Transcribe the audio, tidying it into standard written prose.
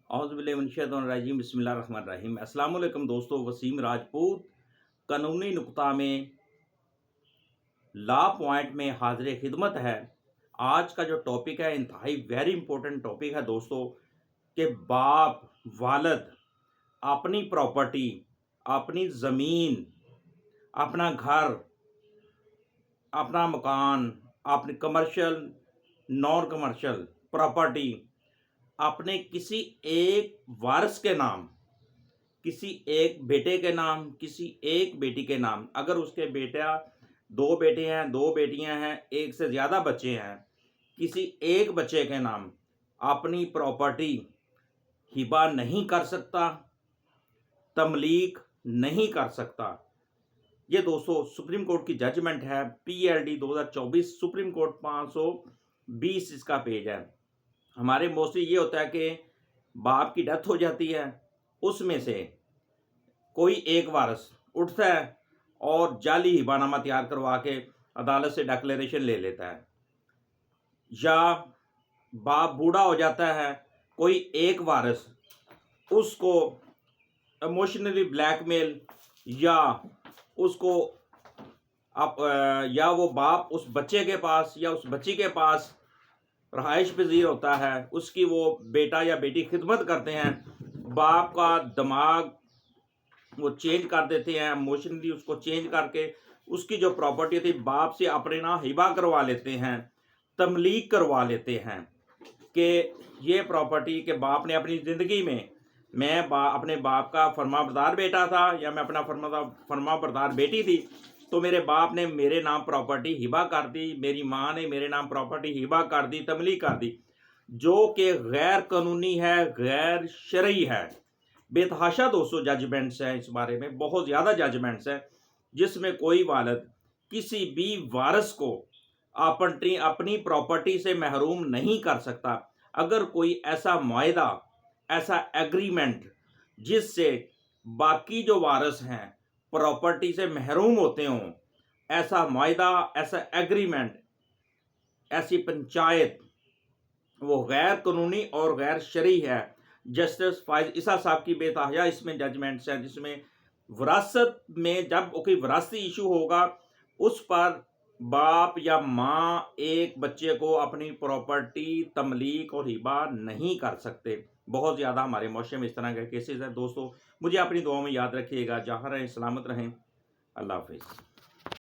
اعوذ باللہ من الشیطان الرجیم بسم اللہ الرحمن الرحیم۔ السلام علیکم دوستو، وسیم راجپوت قانونی نقطہ میں لا پوائنٹ میں حاضر خدمت ہے۔ آج کا جو ٹاپک ہے انتہائی ویری امپورٹنٹ ٹاپک ہے دوستو، کہ باپ والد اپنی پراپرٹی، اپنی زمین، اپنا گھر، اپنا مکان، اپنی کمرشل نان کمرشل پراپرٹی اپنے کسی ایک وارث کے نام، کسی ایک بیٹے کے نام، کسی ایک بیٹی کے نام، اگر اس کے دو بیٹے ہیں، دو بیٹیاں ہیں، ایک سے زیادہ بچے ہیں، کسی ایک بچے کے نام اپنی پراپرٹی ہبہ نہیں کر سکتا، تملیک نہیں کر سکتا۔ یہ دوستو سپریم کورٹ کی ججمنٹ ہے، PLD 2024 سپریم کورٹ 520 اس کا پیج ہے۔ ہمارے موسٹلی یہ ہوتا ہے کہ باپ کی ڈیتھ ہو جاتی ہے، اس میں سے کوئی ایک وارث اٹھتا ہے اور جعلی ہبہ نامہ تیار کروا کے عدالت سے ڈکلیریشن لے لیتا ہے، یا باپ بوڑھا ہو جاتا ہے، کوئی ایک وارث اس کو ایموشنلی بلیک میل یا اس کو یا وہ باپ اس بچے کے پاس یا اس بچی کے پاس رہائش پذیر ہوتا ہے، اس کی وہ بیٹا یا بیٹی خدمت کرتے ہیں، باپ کا دماغ وہ چینج کر دیتے ہیں، ایموشنلی اس کو چینج کر کے اس کی جو پراپرٹی تھی باپ سے اپنے نام ہبہ کروا لیتے ہیں، تملیک کروا لیتے ہیں، کہ یہ پراپرٹی کہ باپ نے اپنی زندگی میں اپنے باپ کا فرما بردار بیٹا تھا یا میں اپنا فرما بردار بیٹی تھی، تو میرے باپ نے میرے نام پراپرٹی ہبہ کر دی، میری ماں نے میرے نام پراپرٹی ہبہ کر دی، تملیک کر دی، جو کہ غیر قانونی ہے، غیر شرعی ہے۔ بے تحاشا دوستو ججمنٹس ہیں اس بارے میں، بہت زیادہ ججمنٹس ہیں، جس میں کوئی والد کسی بھی وارث کو اپنی پراپرٹی سے محروم نہیں کر سکتا۔ اگر کوئی ایسا معاہدہ، ایسا ایگریمنٹ جس سے باقی جو وارث ہیں پراپرٹی سے محروم ہوتے ہوں، ایسا معاہدہ، ایسا ایگریمنٹ، ایسی پنچایت، وہ غیر قانونی اور غیر شرعی ہے۔ جسٹس فائز عیسیٰ صاحب کی بے تحاشا اس میں ججمنٹس ہیں، جس میں وراثت میں جب کوئی وراثتی ایشو ہوگا، اس پر باپ یا ماں ایک بچے کو اپنی پراپرٹی تملیک اور ہبہ نہیں کر سکتے۔ بہت زیادہ ہمارے معاشرے میں اس طرح کے کیسز ہیں دوستو۔ مجھے اپنی دعاؤں میں یاد رکھیے گا۔ جہاں رہیں سلامت رہیں۔ اللہ حافظ۔